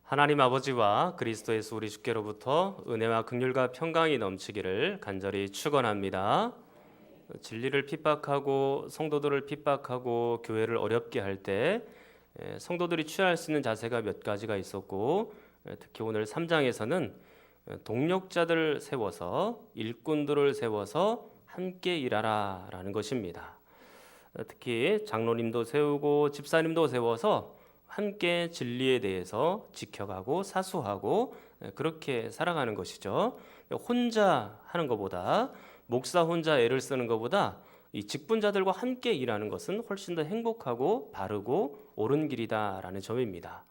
하나님 아버지와 그리스도 예수 우리 주께로부터 은혜와 긍휼과 평강이 넘치기를 간절히 축원합니다. 진리를 핍박하고 성도들을 핍박하고 교회를 어렵게 할 때 성도들이 취할 수 있는 자세가 몇 가지가 있었고, 특히 오늘 3장에서는 동력자들을 세워서 일꾼들을 세워서 함께 일하라라는 것입니다. 특히 장로님도 세우고 집사님도 세워서 함께 진리에 대해서 지켜가고 사수하고 그렇게 살아가는 것이죠. 혼자 하는 것보다, 목사 혼자 애를 쓰는 것보다 이 직분자들과 함께 일하는 것은 훨씬 더 행복하고 바르고 옳은 길이다라는 점입니다.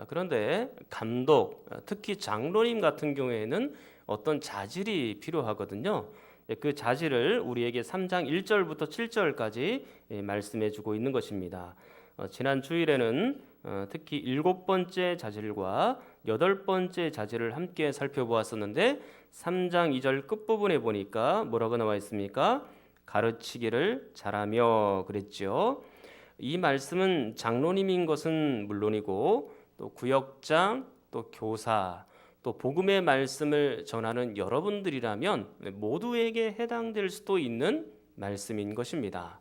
그런데 감독, 특히 장로님 같은 경우에는 어떤 자질이 필요하거든요. 그 자질을 우리에게 3장 1절부터 7절까지 말씀해 주고 있는 것입니다. 지난 주일에는 특히 7번째 자질과 8번째 자질을 함께 살펴보았었는데 3장 2절 끝부분에 보니까 뭐라고 나와 있습니까? 가르치기를 잘하며 그랬죠. 이 말씀은 장로님인 것은 물론이고 또 구역장, 또 교사, 또 복음의 말씀을 전하는 여러분들이라면 모두에게 해당될 수도 있는 말씀인 것입니다.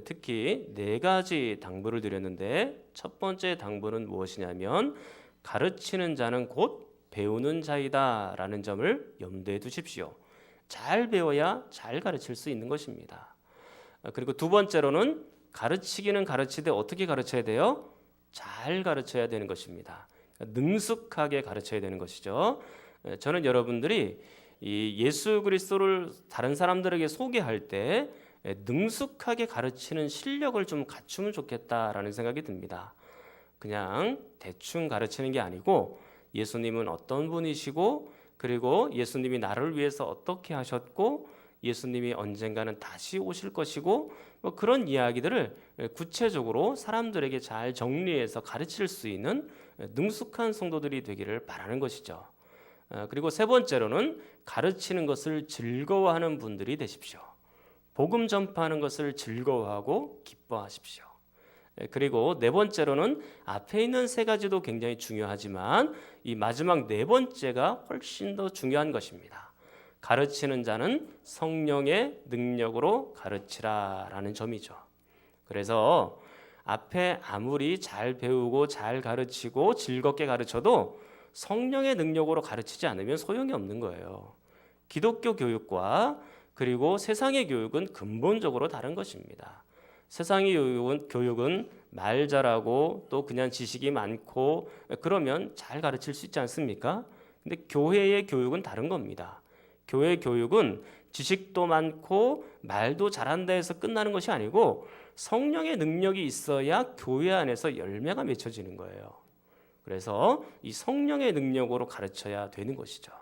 특히 4가지 당부를 드렸는데 첫 번째 당부는 무엇이냐면 가르치는 자는 곧 배우는 자이다 라는 점을 염두에 두십시오. 잘 배워야 잘 가르칠 수 있는 것입니다. 그리고 두 번째로는 가르치기는 가르치되 어떻게 가르쳐야 돼요? 잘 가르쳐야 되는 것입니다. 능숙하게 가르쳐야 되는 것이죠. 저는 여러분들이 이 예수 그리스도를 다른 사람들에게 소개할 때 능숙하게 가르치는 실력을 좀 갖추면 좋겠다라는 생각이 듭니다. 그냥 대충 가르치는 게 아니고 예수님은 어떤 분이시고, 그리고 예수님이 나를 위해서 어떻게 하셨고, 예수님이 언젠가는 다시 오실 것이고, 그런 이야기들을 구체적으로 사람들에게 잘 정리해서 가르칠 수 있는 능숙한 성도들이 되기를 바라는 것이죠. 그리고 세 번째로는 가르치는 것을 즐거워하는 분들이 되십시오. 복음 전파하는 것을 즐거워하고 기뻐하십시오. 그리고 네 번째로는 앞에 있는 3가지도 굉장히 중요하지만 이 마지막 4번째가 훨씬 더 중요한 것입니다. 가르치는 자는 성령의 능력으로 가르치라라는 점이죠. 그래서 앞에 아무리 잘 배우고 잘 가르치고 즐겁게 가르쳐도 성령의 능력으로 가르치지 않으면 소용이 없는 거예요. 기독교 교육과 그리고 세상의 교육은 근본적으로 다른 것입니다. 세상의 교육은 말 잘하고 또 그냥 지식이 많고 그러면 잘 가르칠 수 있지 않습니까? 근데 교회의 교육은 다른 겁니다. 교회 교육은 지식도 많고 말도 잘한다 해서 끝나는 것이 아니고 성령의 능력이 있어야 교회 안에서 열매가 맺혀지는 거예요. 그래서 이 성령의 능력으로 가르쳐야 되는 것이죠.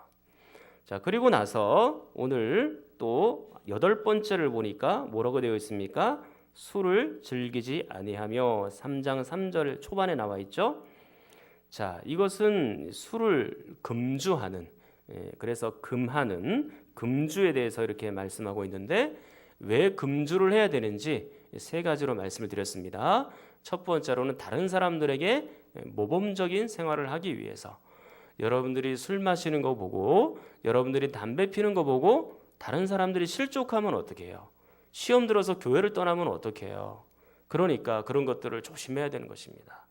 자, 그리고 나서 오늘 또 8번째를 보니까 뭐라고 되어 있습니까? 술을 즐기지 아니하며 3장 3절 초반에 나와 있죠. 자, 이것은 술을 금주하는, 그래서 금하는 금주에 대해서 이렇게 말씀하고 있는데 왜 금주를 해야 되는지 3가지로 말씀을 드렸습니다. 첫 번째로는 다른 사람들에게 모범적인 생활을 하기 위해서, 여러분들이 술 마시는 거 보고 여러분들이 담배 피는 거 보고 다른 사람들이 실족하면 어떻게 해요? 시험 들어서 교회를 떠나면 어떻게 해요? 그러니까 그런 것들을 조심해야 되는 것입니다.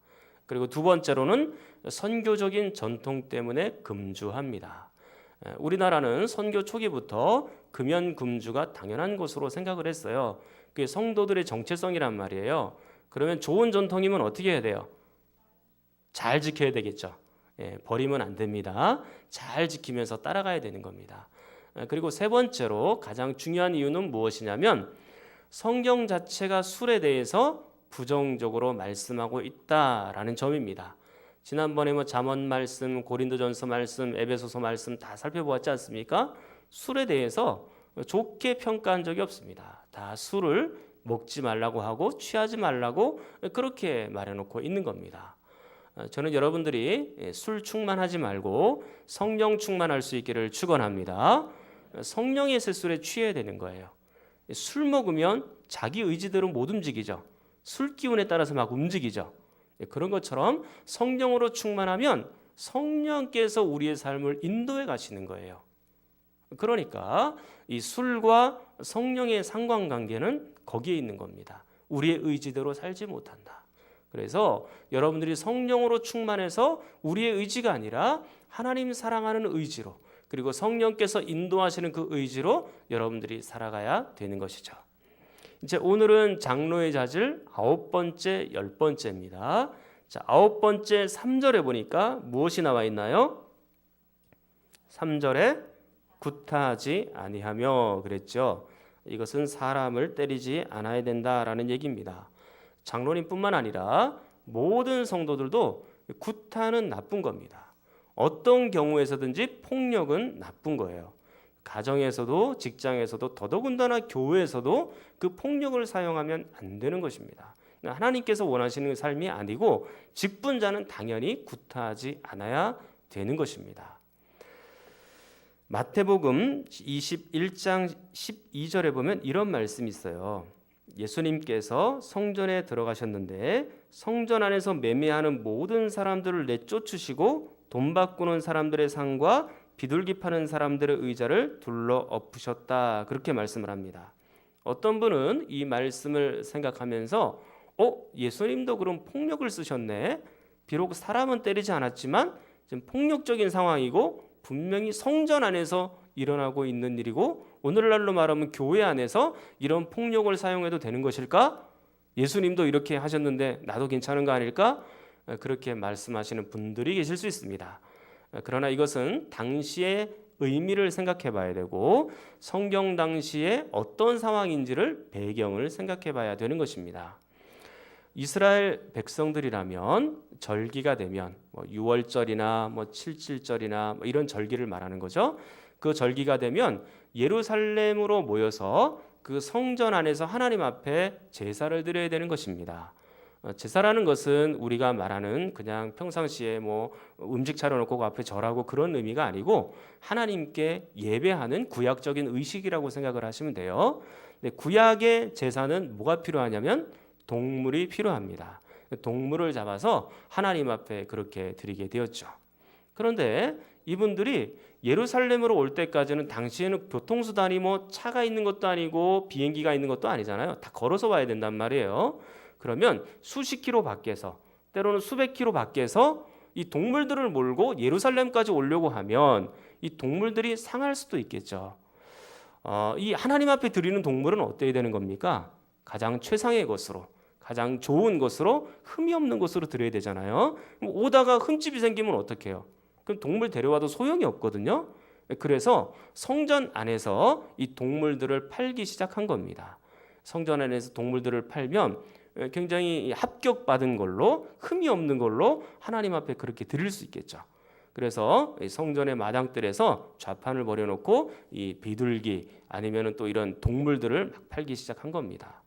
그리고 두 번째로는 선교적인 전통 때문에 금주합니다. 우리나라는 선교 초기부터 금연 금주가 당연한 것으로 생각을 했어요. 그게 성도들의 정체성이란 말이에요. 그러면 좋은 전통이면 어떻게 해야 돼요? 잘 지켜야 되겠죠. 버리면 안 됩니다. 잘 지키면서 따라가야 되는 겁니다. 그리고 세 번째로 가장 중요한 이유는 무엇이냐면 성경 자체가 술에 대해서 부정적으로 말씀하고 있다라는 점입니다. 지난번에 잠언 말씀, 고린도전서 말씀, 에베소서 말씀 다 살펴보았지 않습니까? 술에 대해서 좋게 평가한 적이 없습니다. 다 술을 먹지 말라고 하고 취하지 말라고 그렇게 말해놓고 있는 겁니다. 저는 여러분들이 술 충만하지 말고 성령 충만할 수 있기를 축원합니다. 성령의 세술에 취해야 되는 거예요. 술 먹으면 자기 의지대로 못 움직이죠. 술 기운에 따라서 막 움직이죠. 그런 것처럼 성령으로 충만하면 성령께서 우리의 삶을 인도해 가시는 거예요. 그러니까 이 술과 성령의 상관관계는 거기에 있는 겁니다. 우리의 의지대로 살지 못한다. 그래서 여러분들이 성령으로 충만해서 우리의 의지가 아니라 하나님 사랑하는 의지로, 그리고 성령께서 인도하시는 그 의지로 여러분들이 살아가야 되는 것이죠. 이제 오늘은 장로의 자질 9번째, 10번째입니다. 자, 9번째 3절에 보니까 무엇이 나와 있나요? 3절에 구타하지 아니하며 그랬죠. 이것은 사람을 때리지 않아야 된다라는 얘기입니다. 장로님뿐만 아니라 모든 성도들도 구타는 나쁜 겁니다. 어떤 경우에서든지 폭력은 나쁜 거예요. 가정에서도 직장에서도 더더군다나 교회에서도 그 폭력을 사용하면 안 되는 것입니다. 하나님께서 원하시는 삶이 아니고 직분자는 당연히 구타하지 않아야 되는 것입니다. 마태복음 21장 12절에 보면 이런 말씀이 있어요. 예수님께서 성전에 들어가셨는데 성전 안에서 매매하는 모든 사람들을 내쫓으시고 돈 바꾸는 사람들의 상과 비둘기 파는 사람들의 의자를 둘러 엎으셨다. 그렇게 말씀을 합니다. 어떤 분은 이 말씀을 생각하면서 예수님도 그럼 폭력을 쓰셨네. 비록 사람은 때리지 않았지만 지금 폭력적인 상황이고 분명히 성전 안에서 일어나고 있는 일이고 오늘날로 말하면 교회 안에서 이런 폭력을 사용해도 되는 것일까? 예수님도 이렇게 하셨는데 나도 괜찮은 거 아닐까? 그렇게 말씀하시는 분들이 계실 수 있습니다. 그러나 이것은 당시의 의미를 생각해 봐야 되고 성경 당시에 어떤 상황인지를 배경을 생각해 봐야 되는 것입니다. 이스라엘 백성들이라면 절기가 되면 6월절이나 7.7절이나 이런 절기를 말하는 거죠. 그 절기가 되면 예루살렘으로 모여서 그 성전 안에서 하나님 앞에 제사를 드려야 되는 것입니다. 제사라는 것은 우리가 말하는 그냥 평상시에 음식 차려놓고 그 앞에 절하고 그런 의미가 아니고 하나님께 예배하는 구약적인 의식이라고 생각을 하시면 돼요. 근데 구약의 제사는 뭐가 필요하냐면 동물이 필요합니다. 동물을 잡아서 하나님 앞에 그렇게 드리게 되었죠. 그런데 이분들이 예루살렘으로 올 때까지는 당시에는 교통수단이 차가 있는 것도 아니고 비행기가 있는 것도 아니잖아요. 다 걸어서 와야 된단 말이에요. 그러면 수십 킬로 밖에서 때로는 수백 킬로 밖에서 이 동물들을 몰고 예루살렘까지 오려고 하면 이 동물들이 상할 수도 있겠죠. 이 하나님 앞에 드리는 동물은 어때야 되는 겁니까? 가장 최상의 것으로, 가장 좋은 것으로, 흠이 없는 것으로 드려야 되잖아요. 오다가 흠집이 생기면 어떡해요? 그럼 동물 데려와도 소용이 없거든요. 그래서 성전 안에서 이 동물들을 팔기 시작한 겁니다. 성전 안에서 동물들을 팔면 굉장히 합격받은 걸로, 흠이 없는 걸로 하나님 앞에 그렇게 드릴 수 있겠죠. 그래서 성전의 마당들에서 좌판을 벌여놓고 이 비둘기 아니면 또 이런 동물들을 막 팔기 시작한 겁니다.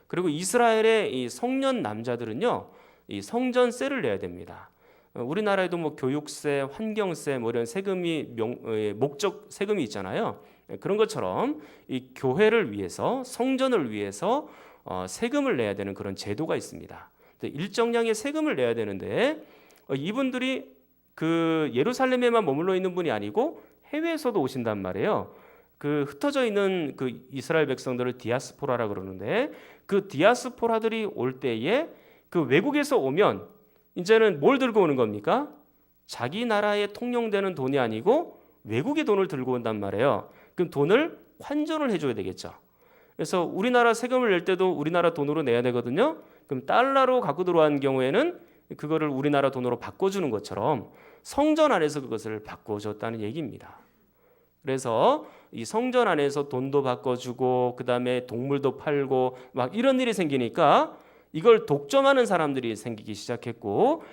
그리고 이스라엘의 이 성년 남자들은요, 이 성전세를 내야 됩니다. 우리나라에도 교육세, 환경세 이런 세금이 목적 세금이 있잖아요. 그런 것처럼 이 교회를 위해서, 성전을 위해서 세금을 내야 되는 그런 제도가 있습니다. 일정량의 세금을 내야 되는데 이분들이 그 예루살렘에만 머물러 있는 분이 아니고 해외에서도 오신단 말이에요. 그 흩어져 있는 그 이스라엘 백성들을 디아스포라라 그러는데 그 디아스포라들이 올 때에 그 외국에서 오면 이제는 뭘 들고 오는 겁니까? 자기 나라에 통용되는 돈이 아니고 외국의 돈을 들고 온단 말이에요. 그럼 돈을 환전을 해줘야 되겠죠. 그래서 우리나라 세금을 낼 때도 우리나라 돈으로 내야 되거든요. 그럼 달러로 갖고 들어온 경우에는 그거를 우리나라 돈으로 바꿔주는 것처럼 성전 안에서 그것을 바꿔줬다는 얘기입니다. 그래서 이 성전 안에서 돈도 바꿔주고 그 다음에 동물도 팔고 막 이런 일이 생기니까 이걸 독점하는 사람들이 생기기 시작했고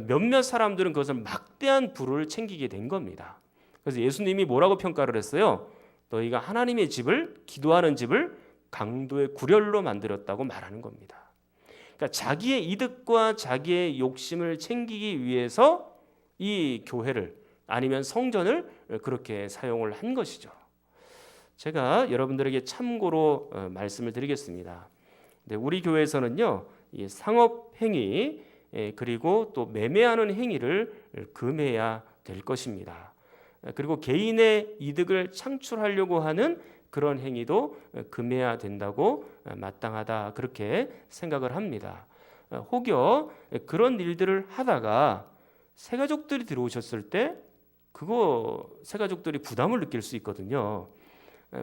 몇몇 사람들은 그것을 막대한 부를 챙기게 된 겁니다. 그래서 예수님이 뭐라고 평가를 했어요? 너희가 하나님의 집을, 기도하는 집을 강도의 구렬로 만들었다고 말하는 겁니다. 그러니까 자기의 이득과 자기의 욕심을 챙기기 위해서 이 교회를 아니면 성전을 그렇게 사용을 한 것이죠. 제가 여러분들에게 참고로 말씀을 드리겠습니다. 우리 교회에서는요, 이 상업행위, 그리고 또 매매하는 행위를 금해야 될 것입니다. 그리고 개인의 이득을 창출하려고 하는 그런 행위도 금해야 된다고 마땅하다 그렇게 생각을 합니다. 혹여 그런 일들을 하다가 새가족들이 들어오셨을 때 그거 새가족들이 부담을 느낄 수 있거든요.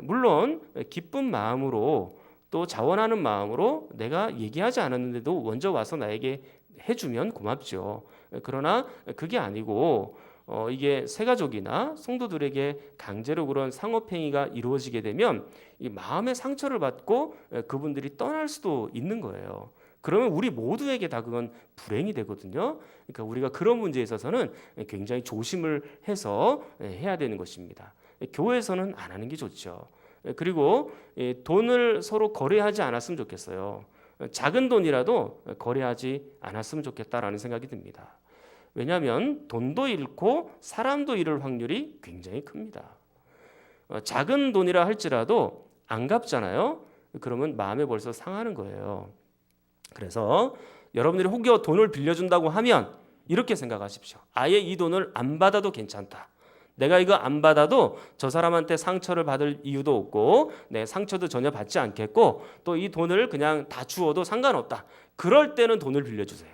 물론 기쁜 마음으로 또 자원하는 마음으로 내가 얘기하지 않았는데도 먼저 와서 나에게 해주면 고맙죠. 그러나 그게 아니고 이게 새가족이나 성도들에게 강제로 그런 상업행위가 이루어지게 되면 이 마음의 상처를 받고 그분들이 떠날 수도 있는 거예요. 그러면 우리 모두에게 다 그건 불행이 되거든요. 그러니까 우리가 그런 문제에 있어서는 굉장히 조심을 해서 해야 되는 것입니다. 교회에서는 안 하는 게 좋죠. 그리고 돈을 서로 거래하지 않았으면 좋겠어요. 작은 돈이라도 거래하지 않았으면 좋겠다라는 생각이 듭니다. 왜냐하면 돈도 잃고 사람도 잃을 확률이 굉장히 큽니다. 작은 돈이라 할지라도 안 갚잖아요. 그러면 마음에 벌써 상하는 거예요. 그래서 여러분들이 혹여 돈을 빌려준다고 하면 이렇게 생각하십시오. 아예 이 돈을 안 받아도 괜찮다. 내가 이거 안 받아도 저 사람한테 상처를 받을 이유도 없고 내 상처도 전혀 받지 않겠고 또 이 돈을 그냥 다 주어도 상관없다. 그럴 때는 돈을 빌려주세요.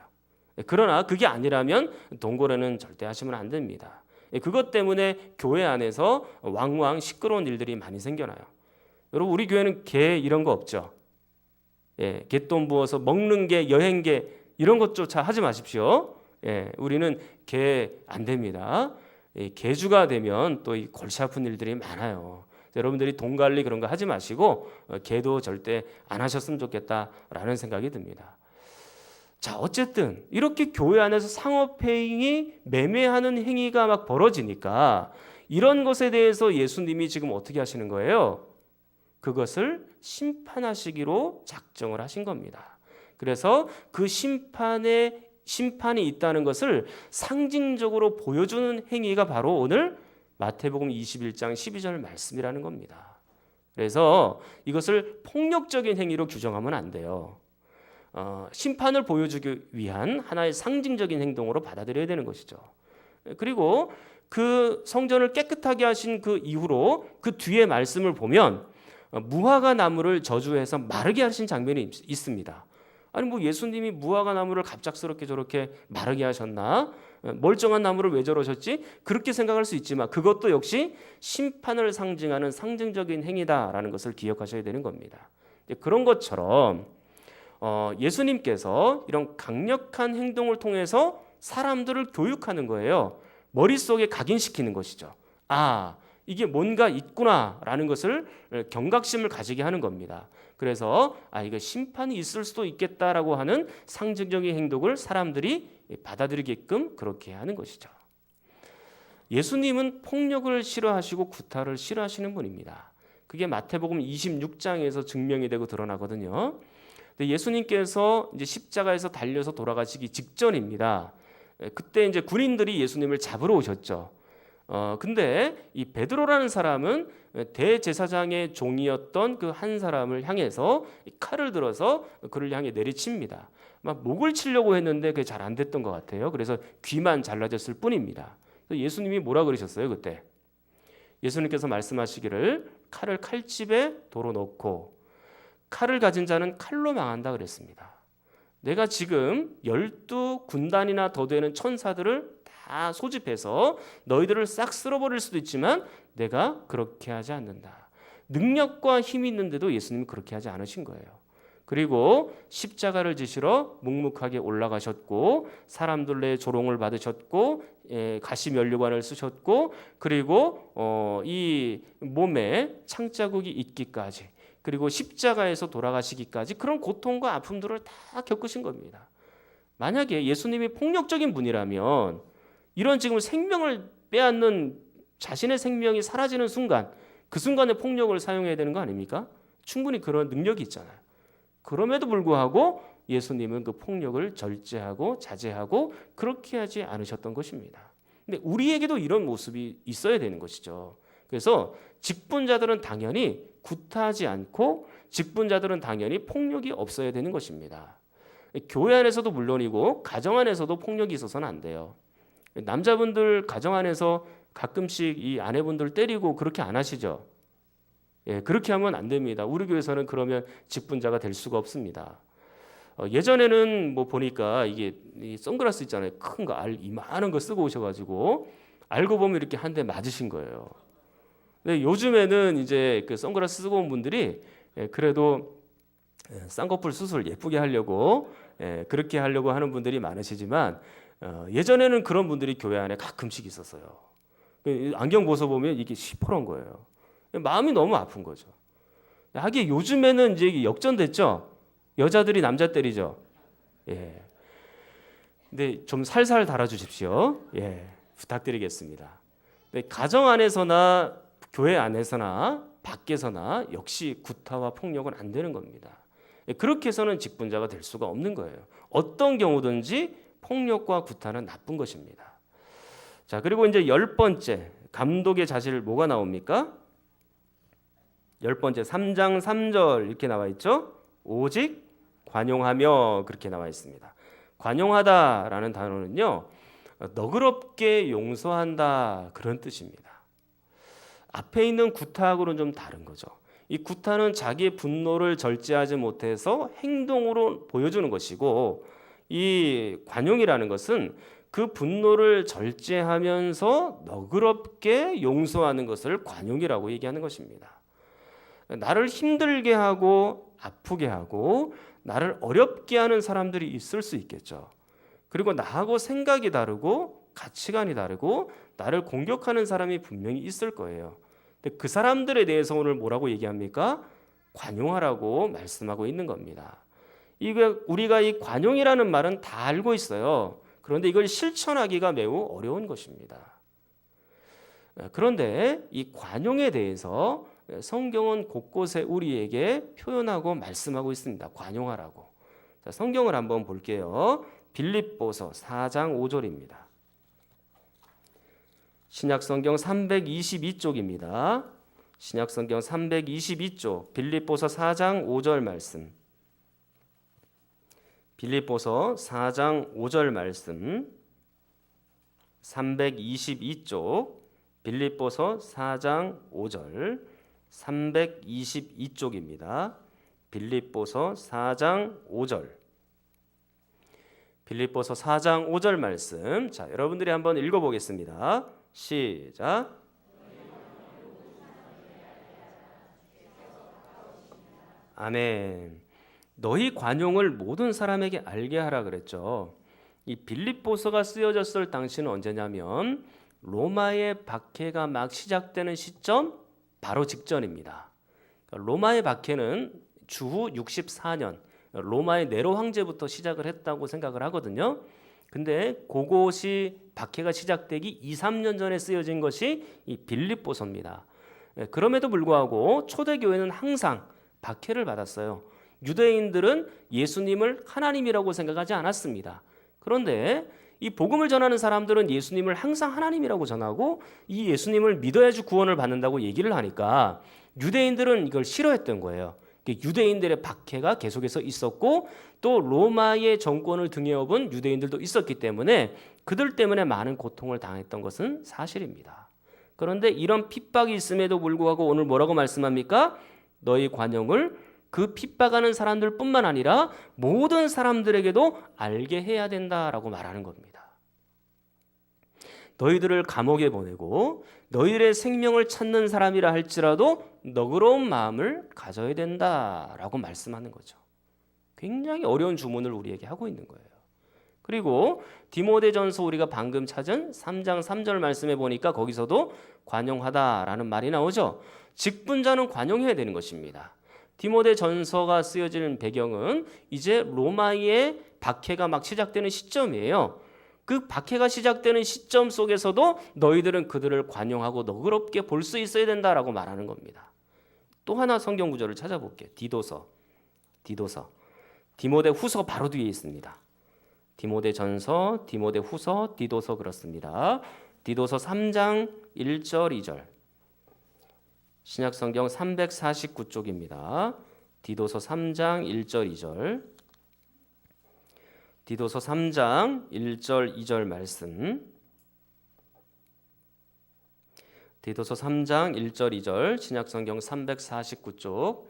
그러나 그게 아니라면 돈거래는 절대 하시면 안 됩니다. 그것 때문에 교회 안에서 왕왕 시끄러운 일들이 많이 생겨나요. 여러분 우리 교회는 개 이런 거 없죠. 개돈 부어서 먹는 게 여행계 이런 것조차 하지 마십시오. 우리는 개 안 됩니다. 개주가 되면 또 이 골치 아픈 일들이 많아요. 여러분들이 돈 관리 그런 거 하지 마시고 개도 절대 안 하셨으면 좋겠다라는 생각이 듭니다. 자, 어쨌든 이렇게 교회 안에서 상업행위, 매매하는 행위가 막 벌어지니까 이런 것에 대해서 예수님이 지금 어떻게 하시는 거예요? 그것을 심판하시기로 작정을 하신 겁니다. 그래서 그 심판이 있다는 것을 상징적으로 보여주는 행위가 바로 오늘 마태복음 21장 12절 말씀이라는 겁니다. 그래서 이것을 폭력적인 행위로 규정하면 안 돼요. 심판을 보여주기 위한 하나의 상징적인 행동으로 받아들여야 되는 것이죠. 그리고 그 성전을 깨끗하게 하신 그 이후로 그 뒤에 말씀을 보면 무화과 나무를 저주해서 마르게 하신 장면이 있습니다. 아니 뭐 예수님이 무화과 나무를 갑작스럽게 저렇게 마르게 하셨나? 멀쩡한 나무를 왜 저러셨지? 그렇게 생각할 수 있지만 그것도 역시 심판을 상징하는 상징적인 행위다라는 것을 기억하셔야 되는 겁니다. 그런 것처럼 예수님께서 이런 강력한 행동을 통해서 사람들을 교육하는 거예요. 머릿속에 각인시키는 것이죠. 아, 이게 뭔가 있구나라는 것을 경각심을 가지게 하는 겁니다. 그래서 이거 심판이 있을 수도 있겠다라고 하는 상징적인 행동을 사람들이 받아들이게끔 그렇게 하는 것이죠. 예수님은 폭력을 싫어하시고 구타를 싫어하시는 분입니다. 그게 마태복음 26장에서 증명이 되고 드러나거든요. 근데 예수님께서 이제 십자가에서 달려서 돌아가시기 직전입니다. 그때 이제 군인들이 예수님을 잡으러 오셨죠. 근데 이 베드로라는 사람은 대제사장의 종이었던 그 한 사람을 향해서 칼을 들어서 그를 향해 내리칩니다. 막 목을 치려고 했는데 그게 잘 안 됐던 것 같아요. 그래서 귀만 잘라졌을 뿐입니다. 예수님이 뭐라 그러셨어요 그때? 예수님께서 말씀하시기를 칼을 칼집에 도로 넣고 칼을 가진 자는 칼로 망한다 그랬습니다. 내가 지금 12군단이나 더 되는 천사들을 다 소집해서 너희들을 싹 쓸어버릴 수도 있지만 내가 그렇게 하지 않는다. 능력과 힘이 있는데도 예수님은 그렇게 하지 않으신 거예요. 그리고 십자가를 지시러 묵묵하게 올라가셨고 사람들의 조롱을 받으셨고 가시면류관을 쓰셨고 그리고 이 몸에 창자국이 있기까지 그리고 십자가에서 돌아가시기까지 그런 고통과 아픔들을 다 겪으신 겁니다. 만약에 예수님이 폭력적인 분이라면 이런 지금 생명을 빼앗는 자신의 생명이 사라지는 순간 그 순간에 폭력을 사용해야 되는 거 아닙니까? 충분히 그런 능력이 있잖아요. 그럼에도 불구하고 예수님은 그 폭력을 절제하고 자제하고 그렇게 하지 않으셨던 것입니다. 근데 우리에게도 이런 모습이 있어야 되는 것이죠. 그래서 직분자들은 당연히 구타하지 않고 직분자들은 당연히 폭력이 없어야 되는 것입니다. 교회 안에서도 물론이고 가정 안에서도 폭력이 있어서는 안 돼요. 남자분들 가정 안에서 가끔씩 이 아내분들 때리고 그렇게 안 하시죠? 예, 그렇게 하면 안 됩니다. 우리 교회에서는 그러면 직분자가 될 수가 없습니다. 예전에는 뭐 보니까 이게 이 선글라스 있잖아요. 큰 거, 이만한 거 쓰고 오셔가지고 알고 보면 이렇게 한 대 맞으신 거예요. 근데 요즘에는 이제 그 선글라스 쓰고 온 분들이 그래도 쌍꺼풀 수술 예쁘게 하려고 그렇게 하려고 하는 분들이 많으시지만 예전에는 그런 분들이 교회 안에 가끔씩 있었어요. 안경 벗어보면 이게 시퍼런 거예요. 마음이 너무 아픈 거죠. 하긴 요즘에는 이제 역전됐죠. 여자들이 남자 때리죠. 예. 근데 좀 살살 달아주십시오. 예, 부탁드리겠습니다. 네, 가정 안에서나 교회 안에서나 밖에서나 역시 구타와 폭력은 안 되는 겁니다. 그렇게 해서는 직분자가 될 수가 없는 거예요. 어떤 경우든지 폭력과 구타는 나쁜 것입니다. 자, 그리고 이제 10번째 감독의 자질 뭐가 나옵니까? 10번째 3장 3절 이렇게 나와 있죠. 오직 관용하며 그렇게 나와 있습니다. 관용하다라는 단어는요, 너그럽게 용서한다 그런 뜻입니다. 앞에 있는 구타하고는 좀 다른 거죠. 이 구타는 자기의 분노를 절제하지 못해서 행동으로 보여주는 것이고, 이 관용이라는 것은 그 분노를 절제하면서 너그럽게 용서하는 것을 관용이라고 얘기하는 것입니다. 나를 힘들게 하고 아프게 하고 나를 어렵게 하는 사람들이 있을 수 있겠죠. 그리고 나하고 생각이 다르고 가치관이 다르고 나를 공격하는 사람이 분명히 있을 거예요. 근데 그 사람들에 대해서 오늘 뭐라고 얘기합니까? 관용하라고 말씀하고 있는 겁니다. 우리가 이 관용이라는 말은 다 알고 있어요. 그런데 이걸 실천하기가 매우 어려운 것입니다. 그런데 이 관용에 대해서 성경은 곳곳에 우리에게 표현하고 말씀하고 있습니다. 관용하라고. 자, 성경을 한번 볼게요. 빌립보서 4장 5절입니다. 신약성경 322쪽입니다. 신약성경 322쪽 빌립보서 4장 5절 말씀. 빌립보서 4장 5절 말씀. 322쪽 빌립보서 4장 5절 322쪽입니다. 빌립보서 4장 5절. 빌립보서 4장 5절 말씀. 자, 여러분들이 한번 읽어 보겠습니다. 시작. 아멘. 너희 관용을 모든 사람에게 알게 하라 그랬죠. 이 빌립보서가 쓰여졌을 당시는 언제냐면 로마의 박해가 막 시작되는 시점 바로 직전입니다. 로마의 박해는 주후 64년 로마의 네로 황제부터 시작을 했다고 생각을 하거든요. 근데 그곳이 박해가 시작되기 2, 3년 전에 쓰여진 것이 이 빌립보서입니다. 그럼에도 불구하고 초대교회는 항상 박해를 받았어요. 유대인들은 예수님을 하나님이라고 생각하지 않았습니다. 그런데 이 복음을 전하는 사람들은 예수님을 항상 하나님이라고 전하고 이 예수님을 믿어야지 구원을 받는다고 얘기를 하니까 유대인들은 이걸 싫어했던 거예요. 유대인들의 박해가 계속해서 있었고 또 로마의 정권을 등에 업은 유대인들도 있었기 때문에 그들 때문에 많은 고통을 당했던 것은 사실입니다. 그런데 이런 핍박이 있음에도 불구하고 오늘 뭐라고 말씀합니까? 너희 관용을 그 핍박하는 사람들뿐만 아니라 모든 사람들에게도 알게 해야 된다라고 말하는 겁니다. 너희들을 감옥에 보내고 너희들의 생명을 찾는 사람이라 할지라도 너그러운 마음을 가져야 된다라고 말씀하는 거죠. 굉장히 어려운 주문을 우리에게 하고 있는 거예요. 그리고 디모데전서 우리가 방금 찾은 3장 3절 말씀에 보니까 거기서도 관용하다라는 말이 나오죠. 직분자는 관용해야 되는 것입니다. 디모데전서가 쓰여지는 배경은 이제 로마의 박해가 막 시작되는 시점이에요. 그 박해가 시작되는 시점 속에서도 너희들은 그들을 관용하고 너그럽게 볼 수 있어야 된다라고 말하는 겁니다. 또 하나 성경 구절을 찾아볼게요. 디도서. 디모데 후서 바로 뒤에 있습니다. 디모데 전서, 디모데 후서, 디도서 그렇습니다. 디도서 3장 1절 2절. 신약성경 349쪽입니다. 디도서 3장 1절 2절. 디도서 3장 1절 2절 말씀. 디도서 3장 1절 2절 신약성경 349쪽.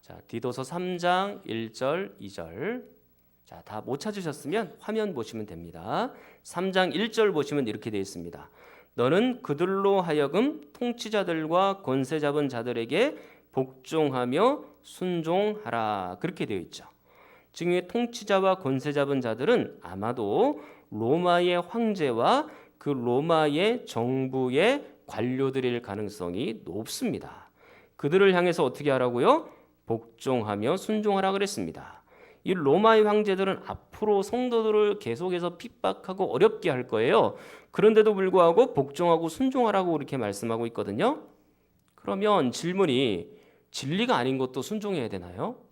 자, 디도서 3장 1절 2절. 자, 다 못 찾으셨으면 화면 보시면 됩니다. 3장 1절 보시면 이렇게 되어 있습니다. 너는 그들로 하여금 통치자들과 권세 잡은 자들에게 복종하며 순종하라. 그렇게 되어 있죠. 지금 이 통치자와 권세 잡은 자들은 아마도 로마의 황제와 그 로마의 정부의 관료들일 가능성이 높습니다. 그들을 향해서 어떻게 하라고요? 복종하며 순종하라 그랬습니다. 이 로마의 황제들은 앞으로 성도들을 계속해서 핍박하고 어렵게 할 거예요. 그런데도 불구하고 복종하고 순종하라고 이렇게 말씀하고 있거든요. 그러면 질문이, 진리가 아닌 것도 순종해야 되나요?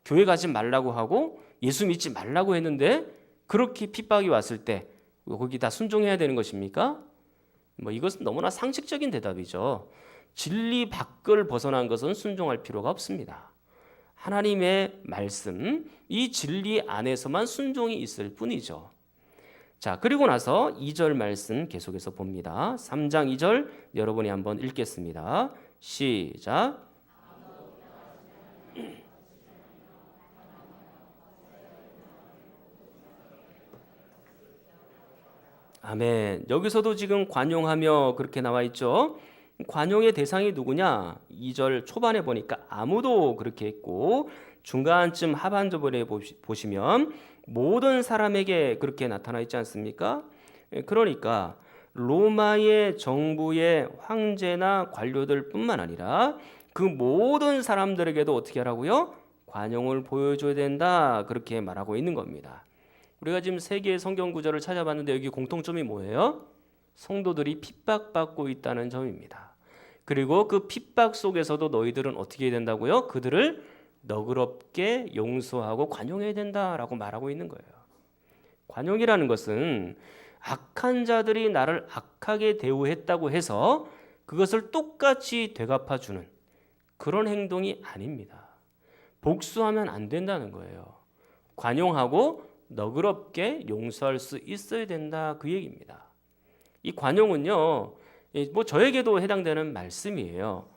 교회 가지 말라고 하고 예수 믿지 말라고 했는데 그렇게 핍박이 왔을 때 거기 다 순종해야 되는 것입니까? 이것은 너무나 상식적인 대답이죠. 진리 밖을 벗어난 것은 순종할 필요가 없습니다. 하나님의 말씀, 이 진리 안에서만 순종이 있을 뿐이죠. 자, 그리고 나서 2절 말씀 계속해서 봅니다. 3장 2절 여러분이 한번 읽겠습니다. 시작. 아멘. 여기서도 지금 관용하며 그렇게 나와 있죠. 관용의 대상이 누구냐? 2절 초반에 보니까 아무도 그렇게 했고, 중간쯤 하반절에 보시면 모든 사람에게 그렇게 나타나 있지 않습니까? 그러니까 로마의 정부의 황제나 관료들 뿐만 아니라 그 모든 사람들에게도 어떻게 하라고요? 관용을 보여줘야 된다. 그렇게 말하고 있는 겁니다. 우리가 지금 세 개의 성경 구절을 찾아봤는데 여기 공통점이 뭐예요? 성도들이 핍박받고 있다는 점입니다. 그리고 그 핍박 속에서도 너희들은 어떻게 해야 된다고요? 그들을 너그럽게 용서하고 관용해야 된다라고 말하고 있는 거예요. 관용이라는 것은 악한 자들이 나를 악하게 대우했다고 해서 그것을 똑같이 되갚아주는 그런 행동이 아닙니다. 복수하면 안 된다는 거예요. 관용하고 너그럽게 용서할 수 있어야 된다, 그 얘기입니다. 이 관용은요, 저에게도 해당되는 말씀이에요.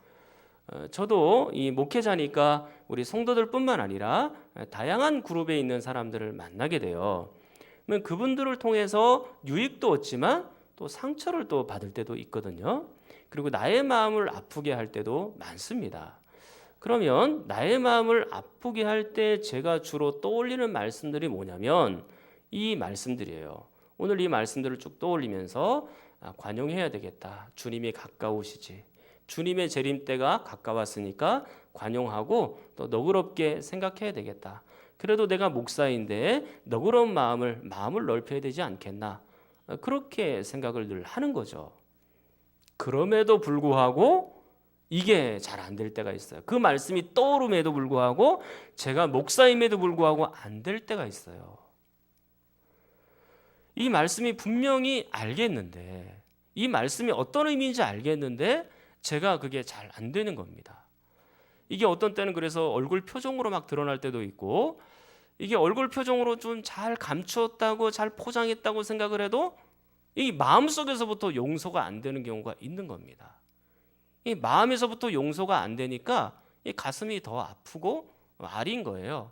저도 이 목회자니까 우리 성도들뿐만 아니라 다양한 그룹에 있는 사람들을 만나게 돼요. 그분들을 통해서 유익도 얻지만 또 상처를 또 받을 때도 있거든요. 그리고 나의 마음을 아프게 할 때도 많습니다. 그러면 나의 마음을 아프게 할 때 제가 주로 떠올리는 말씀들이 뭐냐면 이 말씀들이에요. 오늘 이 말씀들을 쭉 떠올리면서 관용해야 되겠다. 주님이 가까우시지. 주님의 재림 때가 가까웠으니까 관용하고 또 너그럽게 생각해야 되겠다. 그래도 내가 목사인데 너그러운 마음을 넓혀야 되지 않겠나. 그렇게 생각을 늘 하는 거죠. 그럼에도 불구하고 이게 잘 안 될 때가 있어요. 그 말씀이 떠오름에도 불구하고 제가 목사임에도 불구하고 안 될 때가 있어요. 이 말씀이 분명히 알겠는데, 이 말씀이 어떤 의미인지 알겠는데 제가 그게 잘 안 되는 겁니다. 이게 어떤 때는 그래서 얼굴 표정으로 막 드러날 때도 있고, 이게 얼굴 표정으로 좀 잘 감추었다고 잘 포장했다고 생각을 해도 이 마음속에서부터 용서가 안 되는 경우가 있는 겁니다. 이 마음에서부터 용서가 안 되니까 이 가슴이 더 아프고 아린 거예요.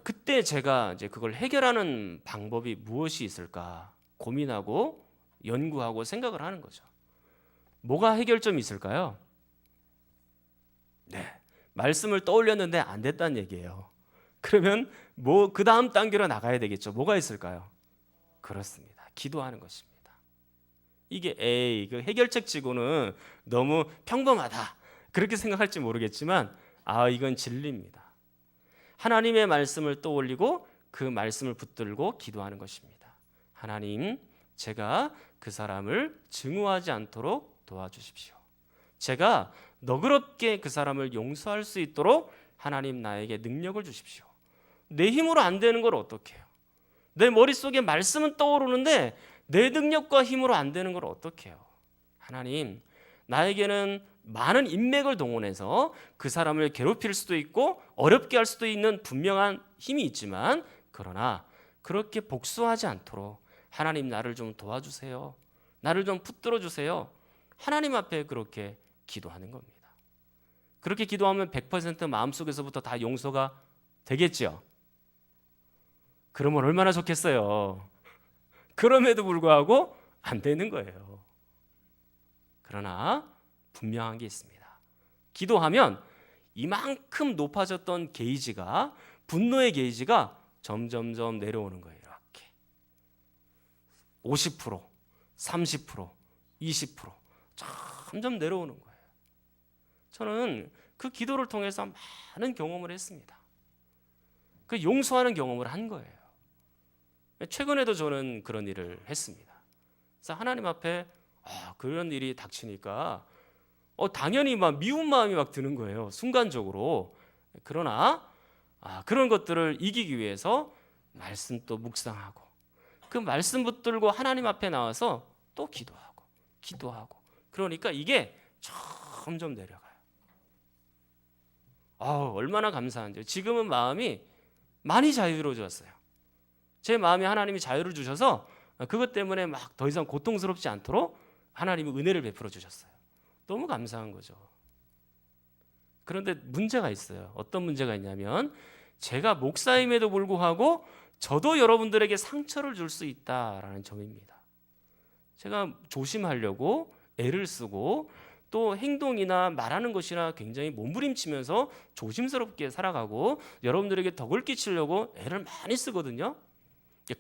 그때 제가 이제 그걸 해결하는 방법이 무엇이 있을까 고민하고 연구하고 생각을 하는 거죠. 뭐가 해결점이 있을까요? 네, 말씀을 떠올렸는데 안 됐다는 얘기예요. 그러면 뭐 그 다음 단계로 나가야 되겠죠. 뭐가 있을까요? 그렇습니다. 기도하는 것입니다. 이게 그 해결책 치고는 너무 평범하다 그렇게 생각할지 모르겠지만 이건 진리입니다. 하나님의 말씀을 떠올리고 그 말씀을 붙들고 기도하는 것입니다. 하나님, 제가 그 사람을 증오하지 않도록 도와주십시오. 제가 너그럽게 그 사람을 용서할 수 있도록 하나님 나에게 능력을 주십시오. 내 힘으로 안 되는 걸 어떻게 해요? 내 머릿속에 말씀은 떠오르는데 내 능력과 힘으로 안 되는 걸 어떻게 해요? 하나님, 나에게는 많은 인맥을 동원해서 그 사람을 괴롭힐 수도 있고 어렵게 할 수도 있는 분명한 힘이 있지만, 그러나 그렇게 복수하지 않도록 하나님 나를 좀 도와주세요, 나를 좀 붙들어 주세요, 하나님 앞에 그렇게 기도하는 겁니다. 그렇게 기도하면 100% 마음속에서부터 다 용서가 되겠죠. 그러면 얼마나 좋겠어요. 그럼에도 불구하고 안 되는 거예요. 그러나 분명한 게 있습니다. 기도하면 이만큼 높아졌던 게이지가, 분노의 게이지가 점점점 내려오는 거예요. 이렇게 50%, 30%, 20% 점점 내려오는 거예요. 저는 그 기도를 통해서 많은 경험을 했습니다. 그 용서하는 경험을 한 거예요. 최근에도 저는 그런 일을 했습니다. 그래서 하나님 앞에 그런 일이 닥치니까 당연히 막 미운 마음이 막 드는 거예요, 순간적으로. 그러나 그런 것들을 이기기 위해서 말씀 또 묵상하고, 그 말씀 붙들고 하나님 앞에 나와서 또 기도하고 그러니까 이게 점점 내려가요. 얼마나 감사한지. 지금은 마음이 많이 자유로워졌어요. 제 마음에 하나님이 자유를 주셔서 그것 때문에 막 더 이상 고통스럽지 않도록 하나님이 은혜를 베풀어 주셨어요. 너무 감사한 거죠. 그런데 문제가 있어요. 어떤 문제가 있냐면, 제가 목사임에도 불구하고 저도 여러분들에게 상처를 줄 수 있다라는 점입니다. 제가 조심하려고 애를 쓰고 또 행동이나 말하는 것이나 굉장히 몸부림치면서 조심스럽게 살아가고 여러분들에게 덕을 끼치려고 애를 많이 쓰거든요.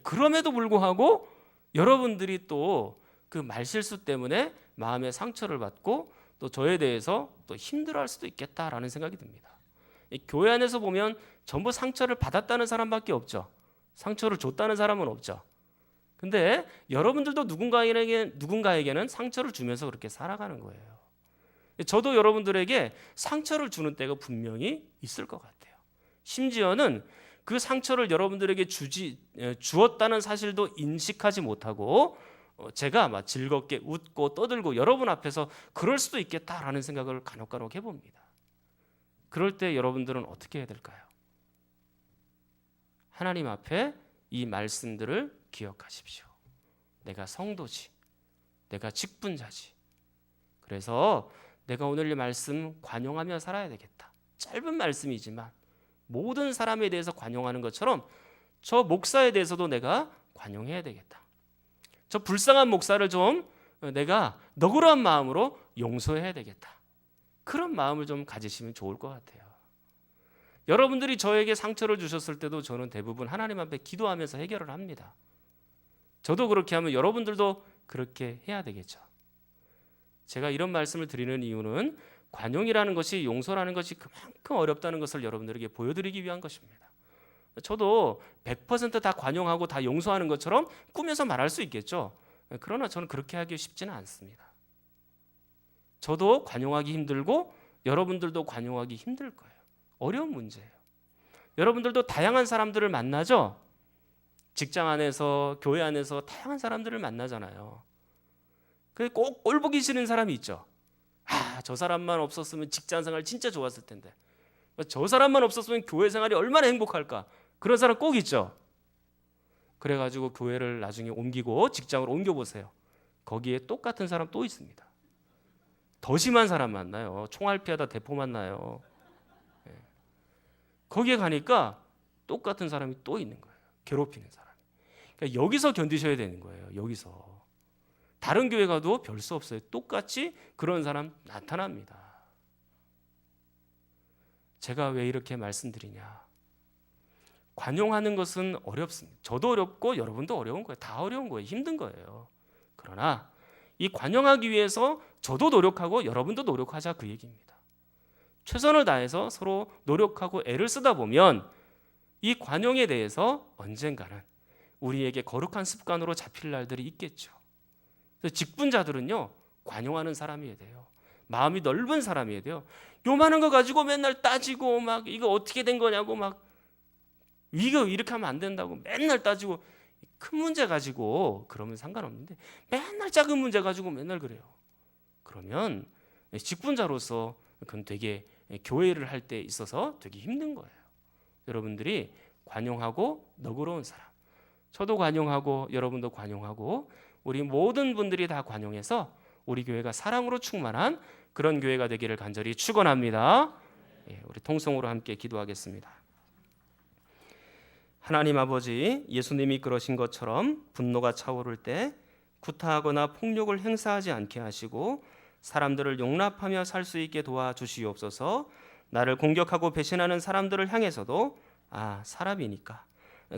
그럼에도 불구하고 여러분들이 또 그 말실수 때문에 마음의 상처를 받고 또 저에 대해서 또 힘들어할 수도 있겠다라는 생각이 듭니다. 교회 안에서 보면 전부 상처를 받았다는 사람밖에 없죠. 상처를 줬다는 사람은 없죠. 근데 여러분들도 누군가에게는 상처를 주면서 그렇게 살아가는 거예요. 저도 여러분들에게 상처를 주는 때가 분명히 있을 것 같아요. 심지어는 그 상처를 여러분들에게 주었다는 사실도 인식하지 못하고 제가 막 즐겁게 웃고 떠들고 여러분 앞에서 그럴 수도 있겠다라는 생각을 간혹 해봅니다. 그럴 때 여러분들은 어떻게 해야 될까요? 하나님 앞에 이 말씀들을 기억하십시오. 내가 성도지, 내가 직분자지. 그래서 내가 오늘 이 말씀 관용하며 살아야 되겠다. 짧은 말씀이지만 모든 사람에 대해서 관용하는 것처럼 저 목사에 대해서도 내가 관용해야 되겠다. 저 불쌍한 목사를 좀 내가 너그러운 마음으로 용서해야 되겠다. 그런 마음을 좀 가지시면 좋을 것 같아요. 여러분들이 저에게 상처를 주셨을 때도 저는 대부분 하나님 앞에 기도하면서 해결을 합니다. 저도 그렇게 하면 여러분들도 그렇게 해야 되겠죠. 제가 이런 말씀을 드리는 이유는 관용이라는 것이, 용서라는 것이 그만큼 어렵다는 것을 여러분들에게 보여드리기 위한 것입니다. 저도 100%다 관용하고 다 용서하는 것처럼 꾸며서 말할 수 있겠죠. 그러나 저는 그렇게 하기 쉽지는 않습니다. 저도 관용하기 힘들고 여러분들도 관용하기 힘들 거예요. 어려운 문제예요. 여러분들도 다양한 사람들을 만나죠. 직장 안에서, 교회 안에서 다양한 사람들을 만나잖아요. 근데 꼭 꼴 보기 싫은 사람이 있죠. 저 사람만 없었으면 직장 생활 진짜 좋았을 텐데, 저 사람만 없었으면 교회 생활이 얼마나 행복할까. 그런 사람 꼭 있죠. 그래가지고 교회를 나중에 옮기고 직장으로 옮겨보세요. 거기에 똑같은 사람 또 있습니다. 더 심한 사람 만나요. 총알 피하다 대포 만나요. 거기에 가니까 똑같은 사람이 또 있는 거예요. 괴롭히는 사람. 그러니까 여기서 견디셔야 되는 거예요. 여기서. 다른 교회 가도 별 수 없어요. 똑같이 그런 사람 나타납니다. 제가 왜 이렇게 말씀드리냐? 관용하는 것은 어렵습니다. 저도 어렵고 여러분도 어려운 거예요. 다 어려운 거예요. 힘든 거예요. 그러나 이 관용하기 위해서 저도 노력하고 여러분도 노력하자, 그 얘기입니다. 최선을 다해서 서로 노력하고 애를 쓰다 보면 이 관용에 대해서 언젠가는 우리에게 거룩한 습관으로 잡힐 날들이 있겠죠. 그래서 직분자들은요, 관용하는 사람이어야 돼요. 마음이 넓은 사람이어야 돼요. 요만한 거 가지고 맨날 따지고 막 이거 어떻게 된 거냐고 막 이거 이렇게 하면 안 된다고 맨날 따지고, 큰 문제 가지고 그러면 상관없는데 맨날 작은 문제 가지고 맨날 그래요. 그러면 직분자로서 그건 되게 교회를 할 때 있어서 되게 힘든 거예요. 여러분들이 관용하고 너그러운 사람, 저도 관용하고 여러분도 관용하고 우리 모든 분들이 다 관용해서 우리 교회가 사랑으로 충만한 그런 교회가 되기를 간절히 축원합니다. 우리 통성으로 함께 기도하겠습니다. 하나님 아버지, 예수님이 그러신 것처럼 분노가 차오를 때 구타하거나 폭력을 행사하지 않게 하시고 사람들을 용납하며 살 수 있게 도와주시옵소서. 나를 공격하고 배신하는 사람들을 향해서도 사람이니까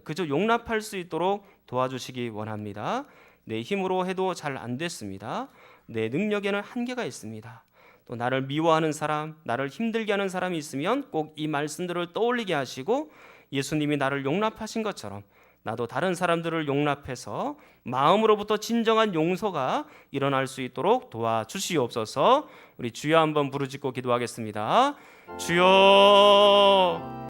그저 용납할 수 있도록 도와주시기 원합니다. 내 힘으로 해도 잘 안 됐습니다. 내 능력에는 한계가 있습니다. 또 나를 미워하는 사람, 나를 힘들게 하는 사람이 있으면 꼭 이 말씀들을 떠올리게 하시고 예수님이 나를 용납하신 것처럼 나도 다른 사람들을 용납해서 마음으로부터 진정한 용서가 일어날 수 있도록 도와주시옵소서. 우리 주여 한번 부르짖고 기도하겠습니다. 주여.